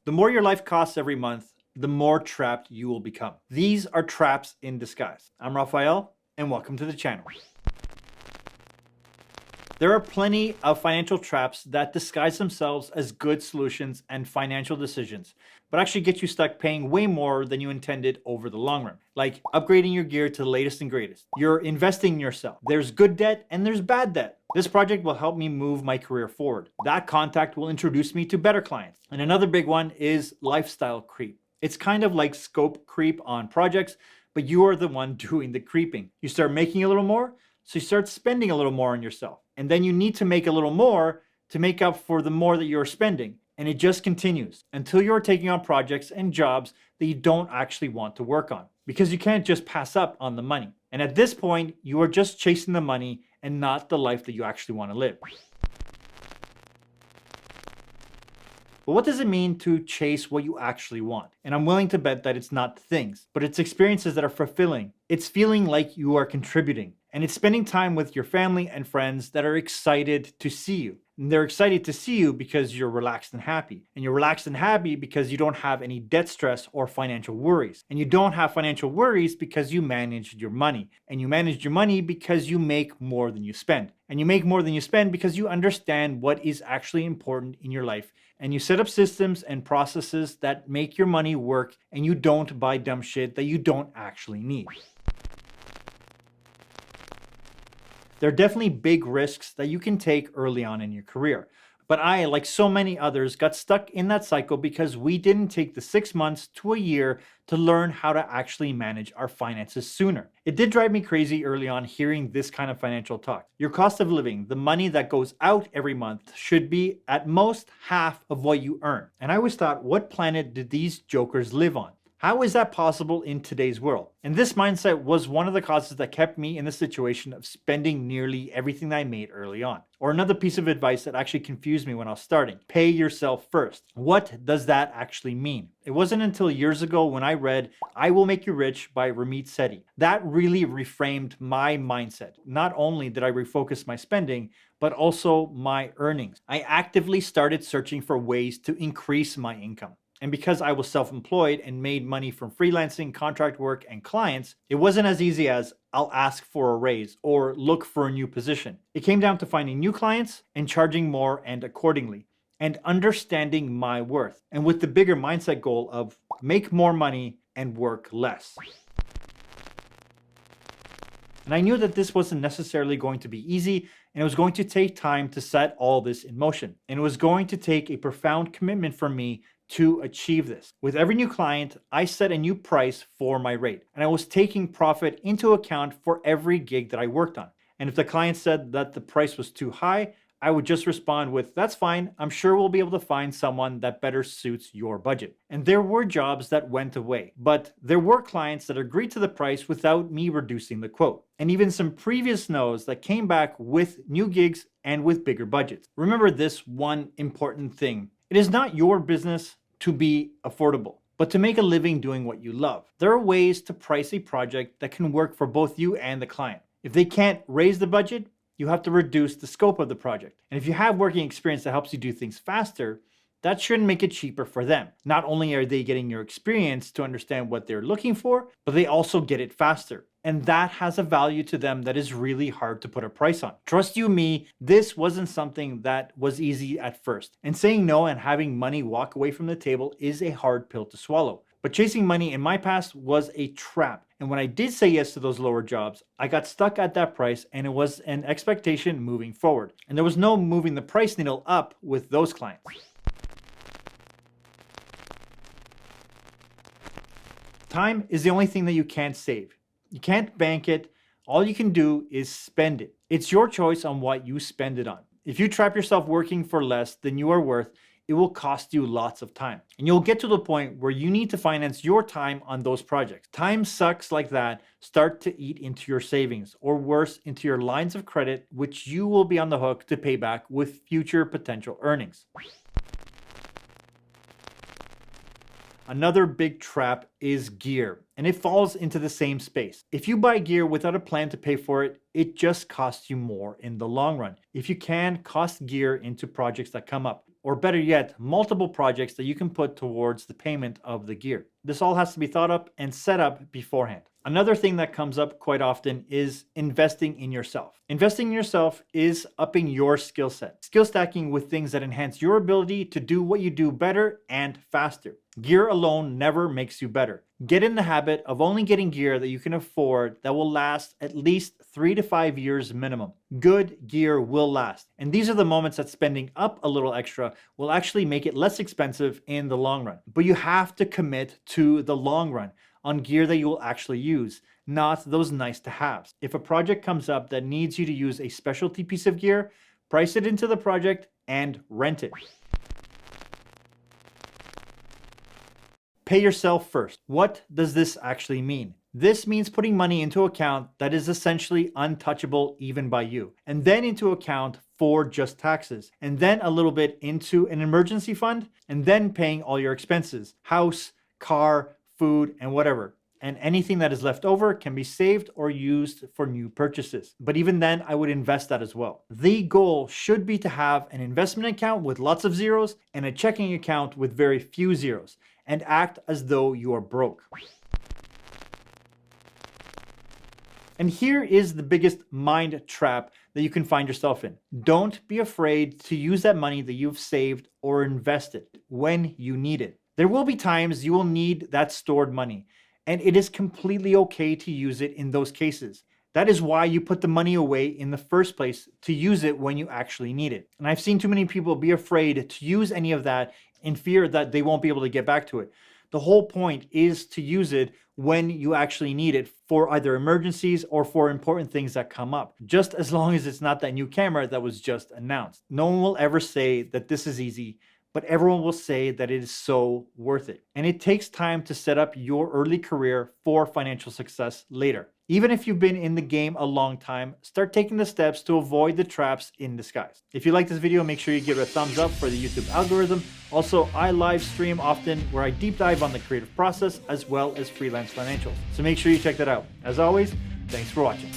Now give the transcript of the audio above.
The more your life costs every month, the more trapped you will become. These are traps in disguise. I'm Rafael, and welcome to the channel. There are plenty of financial traps that disguise themselves as good solutions and financial decisions, but actually get you stuck paying way more than you intended over the long run. Like upgrading your gear to the latest and greatest. You're investing in yourself. There's good debt and there's bad debt. This project will help me move my career forward. That contact will introduce me to better clients. And another big one is lifestyle creep. It's kind of like scope creep on projects, but you are the one doing the creeping. You start making a little more, so you start spending a little more on yourself. And then you need to make a little more to make up for the more that you're spending. And it just continues until you're taking on projects and jobs that you don't actually want to work on, because you can't just pass up on the money. And at this point, you are just chasing the money and not the life that you actually want to live. But what does it mean to chase what you actually want? And I'm willing to bet that it's not things, but it's experiences that are fulfilling. It's feeling like you are contributing. And it's spending time with your family and friends that are excited to see you. And they're excited to see you because you're relaxed and happy. And you're relaxed and happy because you don't have any debt stress or financial worries. And you don't have financial worries because you managed your money. And you managed your money because you make more than you spend. And you make more than you spend because you understand what is actually important in your life. And you set up systems and processes that make your money work, and you don't buy dumb shit that you don't actually need. There are definitely big risks that you can take early on in your career. But I, like so many others, got stuck in that cycle because we didn't take the 6 months to a year to learn how to actually manage our finances sooner. It did drive me crazy early on hearing this kind of financial talk. Your cost of living, the money that goes out every month, should be at most half of what you earn. And I always thought, what planet did these jokers live on? How is that possible in today's world? And this mindset was one of the causes that kept me in the situation of spending nearly everything that I made early on. Or another piece of advice that actually confused me when I was starting: pay yourself first. What does that actually mean? It wasn't until years ago when I read I Will Make You Rich by Ramit Sethi. That really reframed my mindset. Not only did I refocus my spending, but also my earnings. I actively started searching for ways to increase my income. And because I was self-employed and made money from freelancing, contract work, and clients, it wasn't as easy as I'll ask for a raise or look for a new position. It came down to finding new clients and charging more and accordingly, and understanding my worth. And with the bigger mindset goal of make more money and work less. And I knew that this wasn't necessarily going to be easy, and it was going to take time to set all this in motion. And it was going to take a profound commitment from me to achieve this. With every new client, I set a new price for my rate, and I was taking profit into account for every gig that I worked on. And if the client said that the price was too high, I would just respond with, that's fine, I'm sure we'll be able to find someone that better suits your budget. And there were jobs that went away, but there were clients that agreed to the price without me reducing the quote. And even some previous no's that came back with new gigs and with bigger budgets. Remember this one important thing: it is not your business to be affordable, but to make a living doing what you love. There are ways to price a project that can work for both you and the client. If they can't raise the budget, you have to reduce the scope of the project. And if you have working experience that helps you do things faster, that shouldn't make it cheaper for them. Not only are they getting your experience to understand what they're looking for, but they also get it faster. And that has a value to them that is really hard to put a price on. Trust you me, this wasn't something that was easy at first. And saying no and having money walk away from the table is a hard pill to swallow. But chasing money in my past was a trap. And when I did say yes to those lower jobs, I got stuck at that price, and it was an expectation moving forward. And there was no moving the price needle up with those clients. Time is the only thing that you can't save. You can't bank it. All you can do is spend it. It's your choice on what you spend it on. If you trap yourself working for less than you are worth, it will cost you lots of time. And you'll get to the point where you need to finance your time on those projects. Time sucks like that start to eat into your savings, or worse, into your lines of credit, which you will be on the hook to pay back with future potential earnings. Another big trap is gear, and it falls into the same space. If you buy gear without a plan to pay for it, it just costs you more in the long run. If you can, cost gear into projects that come up. or better yet, multiple projects that you can put towards the payment of the gear. This all has to be thought up and set up beforehand. Another thing that comes up quite often is investing in yourself. Investing in yourself is upping your skill set, skill stacking with things that enhance your ability to do what you do better and faster. Gear alone never makes you better. Get in the habit of only getting gear that you can afford that will last at least 3 to 5 years minimum. Good gear will last. And these are the moments that spending up a little extra will actually make it less expensive in the long run. But you have to commit to the long run on gear that you will actually use, not those nice to haves. If a project comes up that needs you to use a specialty piece of gear, price it into the project and rent it. Pay yourself first. What does this actually mean? This means putting money into an account that is essentially untouchable even by you, and then into account for just taxes, and then a little bit into an emergency fund, and then paying all your expenses, house, car, food, and whatever. And anything that is left over can be saved or used for new purchases. But even then, I would invest that as well. The goal should be to have an investment account with lots of zeros and a checking account with very few zeros, and act as though you are broke. And here is the biggest mind trap that you can find yourself in. Don't be afraid to use that money that you've saved or invested when you need it. There will be times you will need that stored money, and it is completely okay to use it in those cases. That is why you put the money away in the first place, to use it when you actually need it. And I've seen too many people be afraid to use any of that in fear that they won't be able to get back to it. The whole point is to use it when you actually need it for either emergencies or for important things that come up, just as long as it's not that new camera that was just announced. No one will ever say that this is easy, but everyone will say that it is so worth it. And it takes time to set up your early career for financial success later. Even if you've been in the game a long time, start taking the steps to avoid the traps in disguise. If you like this video, make sure you give it a thumbs up for the YouTube algorithm. Also, I live stream often where I deep dive on the creative process as well as freelance financials. So make sure you check that out. As always, thanks for watching.